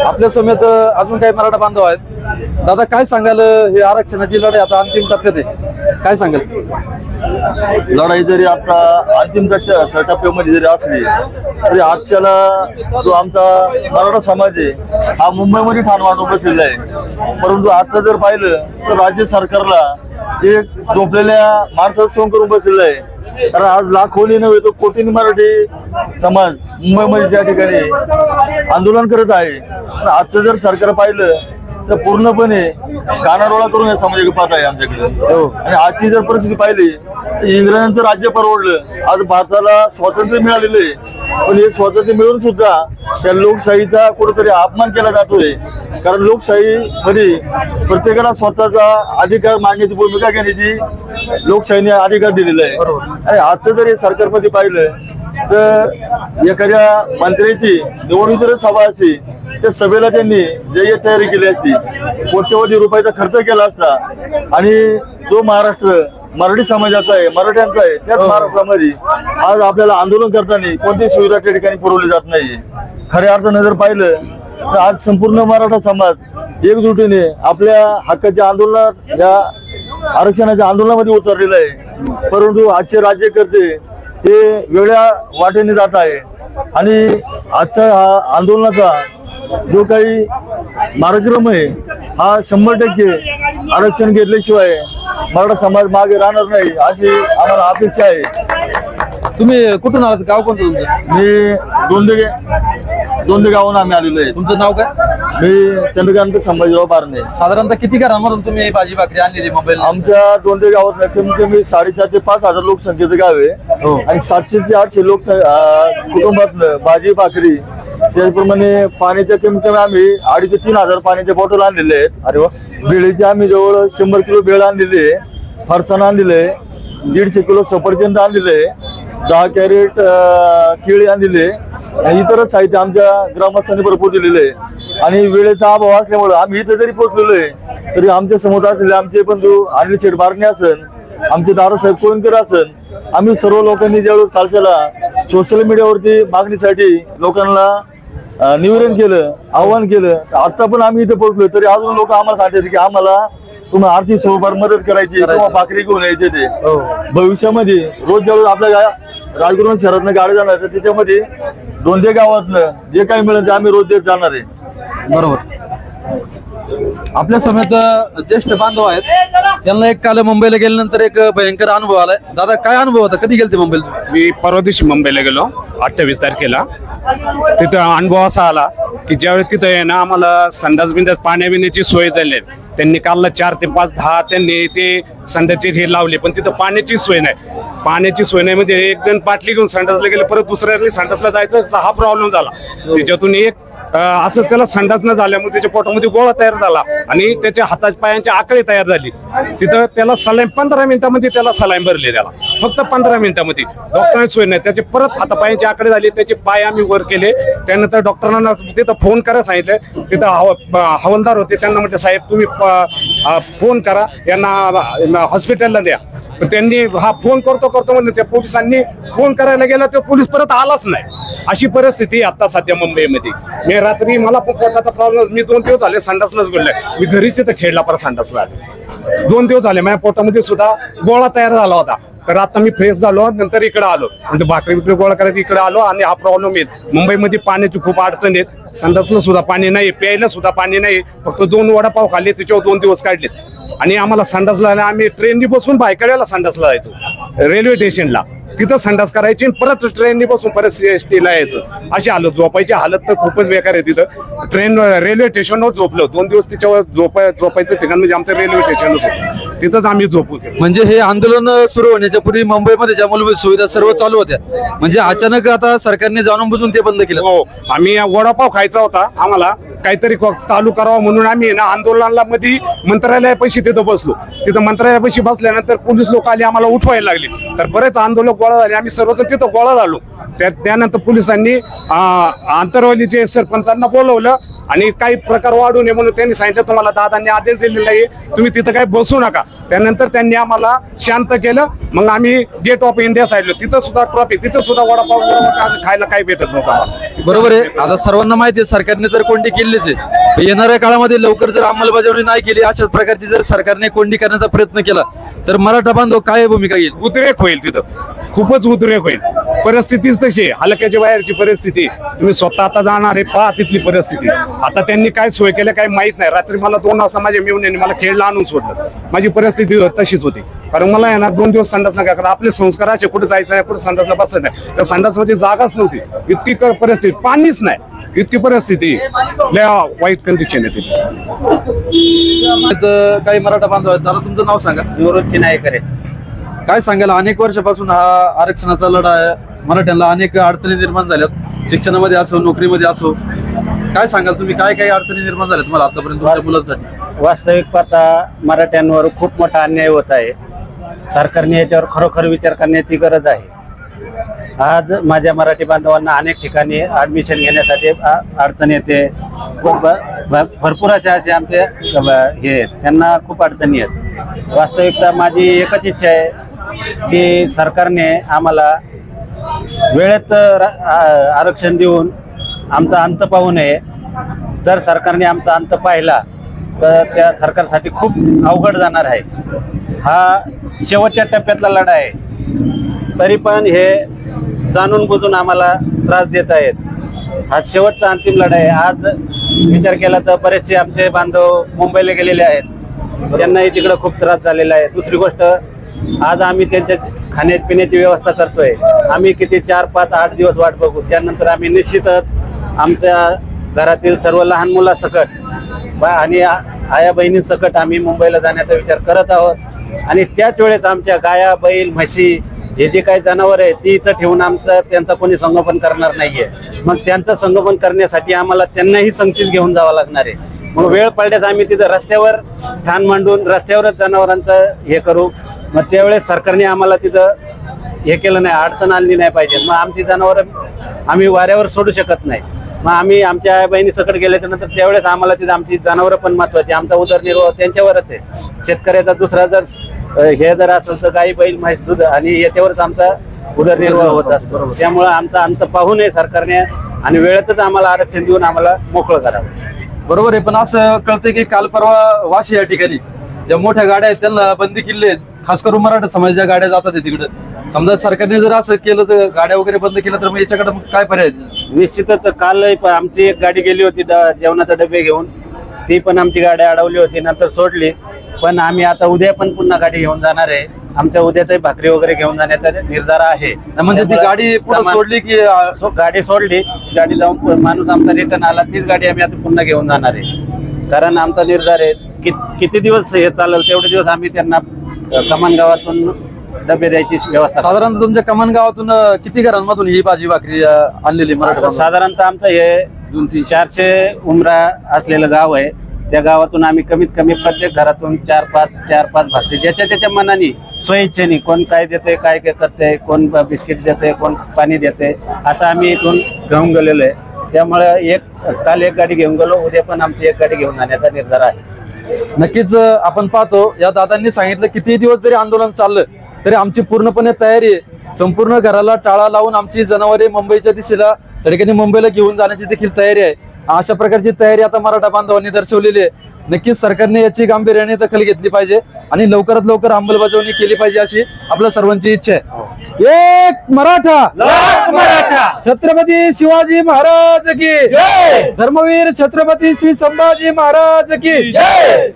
आपल्या समेत अजून काही मराठा बांधव आहेत। दादा काय सांगाल, हे आरक्षणाची लढाई आता अंतिम टप्प्यात आहे, काय सांगाल? लढाई जरी आता अंतिम टप्प्यामध्ये जरी असली तरी आजच्याला जो आमचा मराठा समाज आहे हा मुंबईमध्ये ठाण मांडून बसलेला आहे। परंतु आता जर पाहिलं तर राज्य सरकारला एक झोपलेल्या माणसाचं सोंग करून बसलेलं आहे। कारण आज लाखोनी नव्हे तर कोटींनी मराठी समाज मुंबईमध्ये त्या ठिकाणी आंदोलन करत आहे। आजचं जर सरकार पाहिलं तर पूर्णपणे कानाडोळा करून समाजाकडे पाहत आहे आमच्याकडे। आणि आजची जर परिस्थिती पाहिली तर इंग्रजांचं राज्य परवडलं, आज भारताला स्वातंत्र्य मिळालेलं आहे, पण हे स्वातंत्र्य मिळून सुद्धा त्या लोकशाहीचा कुठेतरी अपमान केला जातोय। कारण लोकशाही मध्ये प्रत्येकाला स्वतःचा अधिकार मांडण्याची भूमिका घेण्याची लोकशाहीने अधिकार दिलेला आहे। आणि आजचं जर हे सरकारमध्ये पाहिलं तर एखाद्या मंत्र्याची निवडणूक जर सभा असती त्या सभेला त्यांनी जय्यत तयारी केली असती, कोट्यवधी रुपयाचा खर्च केला असता। आणि जो महाराष्ट्र मराठी समाजाचा आहे, मराठ्यांचा आहे, त्याच महाराष्ट्रामध्ये आज आपल्याला आंदोलन करताना कोणतीही सुविधा त्या ठिकाणी पुरवली जात नाही। खऱ्या अर्थानं जर पाहिलं तर आज संपूर्ण मराठा समाज एकजुटीने आपल्या हक्काच्या आंदोलनात, या आरक्षणाच्या आंदोलनामध्ये उतरलेला आहे। परंतु आजचे राज्यकर्ते हे वेगळ्या वाटेने जात आहे आणि आजच्या आंदोलनाचा जो काही कार्यक्रम आहे हा 100% आरक्षण घेतल्याशिवाय मराठा समाज मागे राहणार नाही अशी आम्हाला अपेक्षा आहे। तुम्ही कुठून आलात, गाव कोणतं तुमचं? मी दोंदे गावून आम्ही आलेलो आहे। तुमचं नाव काय? मी चंद्रकांत संभाजीराव बारणे। साधारणतः किती घरांमधून तुम्ही भाजी भाकरी आणलेली मुंबईला? आमच्या दोंदे गावात कमीत कमी 4,500 ते 5,000 लोकसंख्येचं गाव आहे आणि 700 ते 800 कुटुंबातलं भाजी भाकरी, त्याचप्रमाणे पाण्याच्या कमीत कमी आम्ही 2,500 ते 3,000 पाण्याच्या बॉटल आणलेले आहेत। अरे वा! बेळीचे आम्ही जवळ 100 किलो बेळ आणलेली आहे, फरसाण आणलेले आहे, 150 किलो सफरचंद आणलेले आहे, 10 कॅरेट केळी आणलेले आणि इतरच साहित्य आमच्या ग्रामस्थांनी भरपूर दिलेले आहे। आणि वेळेचा अभाव असल्यामुळे आम्ही इथं जरी पोहोचलेलो आहे तरी आमच्या समोर असलेले आमचे बंधू अनिल शेठ बारणे असन, आमचे दादासाहेब कोणकर असन, आम्ही सर्व लोकांनी ज्यावेळेस कालच्याला सोशल मीडियावरती मागणीसाठी लोकांना निवेदन केलं, आवाहन केलं, आता पण आम्ही इथे पोहोचलोय तरी अजून लोक आम्हाला सांगतात की आम्हाला तुम्हाला आर्थिक स्वरूपात मदत करायची किंवा भाकरी घेऊन यायचे। ते भविष्यामध्ये रोज ज्यावेळेस आपल्या राजगुरू शहरातनं गाडी जाणार तर त्याच्यामध्ये दोंदे गावातनं जे काही मिळेल ते आम्ही रोज देत जाणार आहे। बरोबर। आपल्या समेत ज्येष्ठ बांधव आहेत, त्यांना एक काल मुंबईला गेल्यानंतर एक भयंकर अनुभव आलाय। दादा काय अनुभव होता, कधी गेलते मुंबईला? मी परवा दिवशी मुंबईला गेलो 28 तारखेला। तिथं अनुभव असा आला की ज्यावेळेस तिथं आहे ना आम्हाला संडास बिंडास पाण्या बिण्याची सोय झाली, त्यांनी कालला 4 ते 5 10 त्यांनी ते संडासचे हे लावले, पण तिथं पाण्याची सोय नाही। पाण्याची सोय नाही म्हणजे एक जण बाटली घेऊन संडासला गेले, परत दुसऱ्या संडासला जायचा हा प्रॉब्लेम झाला। त्याच्यातून एक असंच त्याला संडास न झाल्यामुळे त्याच्या पोटामध्ये गोळा तयार झाला आणि त्याच्या हाताच्या पायांची आकडी तयार झाली। तिथं त्याला सलाईन 15 मिनिटांमध्ये त्याला सलाईन भरले, त्याला फक्त 15 मिनिटांमध्ये। डॉक्टरांची सोय नाही, त्याचे परत हातापायांची आकडे झाली, त्याचे पाय आम्ही वर केले। त्यानंतर डॉक्टरांना तिथं फोन करा सांगितलं, तिथं हवालदार होते, त्यांना म्हटलं साहेब तुम्ही फोन करा, यांना हॉस्पिटलला द्या। त्यांनी हा फोन करतो म्हणून त्या पोलिसांनी फोन करायला गेला, तो पोलीस परत आलाच नाही। अशी परिस्थिती आता सध्या मुंबईमध्ये। मी रात्री मला पोटाचा प्रॉब्लेम, मी 2 दिवस झाले संडासलाच गेलोय, मी घरीच तर खेळला परत संडासला आले। 2 दिवस झाले माझ्या पोटामध्ये सुद्धा गोळा तयार झाला होता। तर आता मी फ्रेश झालो, नंतर इकडे आलो, म्हणजे भाकरी बिकरी गोळा करायची इकडे आलो आणि हा प्रॉब्लेम येत। मुंबईमध्ये पाण्याची खूप अडचण आहेत, संडासला सुद्धा पाणी नाही, प्यायला सुद्धा पाणी नाही। फक्त 2 वडापाव खाल्ले, त्याच्यावर 2 दिवस काढलेत। आणि आम्हाला संडासला आम्ही ट्रेननी बसून भायखळ्याला संडासला जायचो, रेल्वे स्टेशनला तिथं संडास करायची, परत ट्रेननी बसून परत CST-ला यायचं। अशी हालत, झोपायची हालत तर खूपच बेकार आहे। तिथं ट्रेन रेल्वे स्टेशनवर झोपलो 2 दिवस, त्याच्यावर झोपायचं ठिकाण म्हणजे आमचं रेल्वे स्टेशनच होतं, तिथंच आम्ही झोपू। म्हणजे हे आंदोलन सुरू होण्याच्या पूर्वी मुंबईमध्ये ज्या मूलभूत सुविधा सर्व चालू होत्या, म्हणजे अचानक आता सरकारने जाणून बुजून ते बंद केलं? हो, आम्ही वडापाव खायचा होता, आम्हाला काहीतरी चालू करावं म्हणून आम्ही ना आंदोलनाला मध्ये मंत्रालयापाशी तिथं बसलो। तिथं मंत्रालयापाशी बसल्यानंतर पोलीस लोक आले, आम्हाला उठवायला लागले, तर बरेच आंदोलक गोळा झाले, आम्ही सर्वजण तिथं गोळा झालो। त्यानंतर पोलिसांनी आंतरवालीचे सरपंचांना बोलवलं, आणि काही प्रकार वाढू नये म्हणून त्यांनी सांगितलं तुम्हाला दादांनी आदेश दिलेला आहे तुम्ही तिथं काही बसू नका. त्यानंतर त्यांनी आम्हाला शांत केलं. मग आम्ही गेट ऑफ इंडिया साईडला तिथं सुद्धा ट्रॉफी तिथं सुद्धा वडापाव खायला काही भेटत नव्हतं. बरोबर आहे. आता सर्वांना माहिती आहे सरकारने तर कोंडी केलीच आहे. येणाऱ्या काळामध्ये लवकर जर अंमलबजावणी नाही केली अशाच प्रकारची जर सरकारने कोंडी करण्याचा प्रयत्न केला तर मराठा बांधव काय भूमिका घेईल? उद्रेक होईल तिथं, खूपच उद्रेक होईल. परिस्थितीच तशी आहे, हलक्याच्या बाहेरची परिस्थिती. तुम्ही स्वतः आता जाणार आहे पहा तिथली परिस्थिती. आता त्यांनी काय सोय केलं काही माहित नाही. रात्री मला 2 वाजता माझ्या मेवण्याने मला खेळला आणून सोडलं. माझी परिस्थिती तशीच होती. कारण मला आहे ना 2 दिवस संडासला काय करा आपले संस्कार असे कुठे जायचं आहे कुठे संडासला बसत नाही. त्या संडासमध्ये जागाच नव्हती. इतकी परिस्थिती, पाणीच नाही, इतकी परिस्थिती लय वाईट कंडिशन आहे तिथे. काही मराठा बांधव आहेत. दादा तुमचं नाव सांगा. निवृत्ती नायकर आहे. काय सांगाल? अनेक वर्षापासून हा आरक्षणाचा लढा आहे. मराठ्यांना अनेक अडचणी निर्माण झाल्यात, शिक्षणामध्ये असो नोकरीमध्ये असो. काय सांगाल तुम्ही? काय काही अडचणी निर्माण झाल्या तुम्हाला आतापर्यंत तुमच्या मुलांसाठी? वास्तविक पाहता मराठ्यांवर खूप मोठा अन्याय होत आहे. सरकारने याच्यावर खरोखर विचार करण्याची गरज आहे. आज माझ्या मराठी बांधवांना अनेक ठिकाणी ऍडमिशन घेण्यासाठी अडचण येते. भरपूर असे आमचे हे त्यांना खूप अडचणी आहेत. वास्तविकता माझी एकच इच्छा आहे की सरकारने आम्हाला वेळेत आरक्षण देऊन आमचा अंत पाहू नये. जर सरकारने आमचा अंत पाहिला तर त्या सरकारसाठी खूप अवघड जाणार आहे. हा शेवटच्या टप्प्यातला लढा आहे. तरी पण हे जाणून बुजून आम्हाला त्रास देत आहेत. हा शेवटचा अंतिम लढा आहे. आज विचार केला तर बरेचसे आमचे बांधव मुंबईला गेलेले आहेत. त्यांनाही तिकडं खूप त्रास झालेला आहे. दुसरी गोष्ट आज आम्ही त्यांच्या खाण्यापिण्याची व्यवस्था करतोय. आम्ही किती 4, 5, 8 दिवस वाट बघू. त्यानंतर आम्ही निश्चितच आमच्या घरातील सर्व लहान मुलासकट आणि आया बहिणींसकट आम्ही मुंबईला जाण्याचा विचार करत आहोत. आणि त्याच वेळेस आमच्या गाया बैल म्हशी हे जे काही जनावर आहे ती इथं ठेवून त्यांचं कोणी संगोपन करणार नाहीये. मग त्यांचं संगोपन करण्यासाठी आम्हाला त्यांनाही संगतीत घेऊन जावं लागणार आहे. मग वेळ पडल्यास आम्ही तिथं रस्त्यावर ठाण मांडून रस्त्यावरच जनावरांचं हे करू. मग त्यावेळेस सरकारने आम्हाला तिथं हे केलं नाही, अडचण आली नाही पाहिजे. मग आमची जनावर आम्ही वाऱ्यावर सोडू शकत नाही. मग आम्ही आमच्या बहिणी सकट गेल्याच्या नंतर त्यावेळेस आम्हाला तिथं आमची जनावरं पण महत्वाची. आमचा उदरनिर्वाह त्यांच्यावरच आहे. शेतकऱ्याचा दुसरा जर हे जर असेल तर गाई बैल म्हैस दूध आणि याच्यावरच आमचा उदरनिर्वाह होत असतो. त्यामुळे आमचा अंत पाहू नये सरकारने आणि वेळेतच आम्हाला आरक्षण देऊन आम्हाला मोकळं करावं. बरोबर आहे. पण असं कळतंय की काल परवा वाशी या ठिकाणी ज्या मोठ्या गाड्या आहेत त्यांना बंदी केली आहे. खास करून मराठा समाजाच्या गाड्या जातात तिकडे. समजा सरकारने जर असं केलं तर गाड्या वगैरे बंद केल्या तर मग याच्याकडे काय पर्याय? निश्चितच काल आमची एक गाडी गेली होती जेवणाचा डबे घेऊन. ती पण आमची गाडी अडवली होती, नंतर सोडली. पण आम्ही आता उद्या पण पुन्हा गाडी घेऊन जाणार आहे. आमच्या उद्याचाही भाकरी वगैरे घेऊन जाण्याचा निर्धार आहे. म्हणजे ती गाडी पुढे सोडली की गाडी सोडली, गाडी जाऊन माणूस आमचा रिटर्न आला, तीच गाडी आम्ही आता पुन्हा घेऊन जाणार आहे. कारण आमचा निर्धार आहे किती दिवस हे चालेल तेवढे दिवस आम्ही त्यांना कमान गावातून डबे द्यायची व्यवस्था. साधारणतः तुमच्या कमान गावातून किती घरांमधून ही भाजी भाकरी आणलेली मराठा? साधारणतः आमचं हे 400 उमरा असलेलं गाव आहे. त्या गावातून आम्ही कमीत कमी प्रत्येक घरातून 4-5 भाकरी ज्याच्या त्याच्या मनाने स्वइच्छेने कोण काय देते काय काय करते, कोण बिस्किट देते, कोण पाणी देते, असं आम्ही इथून घेऊन गेलेलो आहे. त्यामुळे काल एक गाडी घेऊन गेलो, उद्या पण आमची एक गाडी घेऊन जाण्याचा निर्धार आहे. नक्कीच आपण पाहतो या दादांनी सांगितलं किती दिवस जरी आंदोलन चाललं तरी आमची पूर्णपणे तयारी आहे. संपूर्ण घराला टाळा लावून आमची जनावरे मुंबईच्या दिशेला त्या ठिकाणी मुंबईला घेऊन जाण्याची देखील तयारी आहे. अशा प्रकारची तयारी आता मराठा बांधवांनी दर्शवलेली आहे. नक्कीच सरकारने याची गांभीर्याने दखल घेतली पाहिजे आणि लवकरात लवकर अंमलबजावणी केली पाहिजे अशी आपल्या सर्वांची इच्छा आहे. एक मराठा, लाख मराठा, छत्रपती शिवाजी महाराज की जय, धर्मवीर छत्रपती श्री संभाजी महाराज की जय.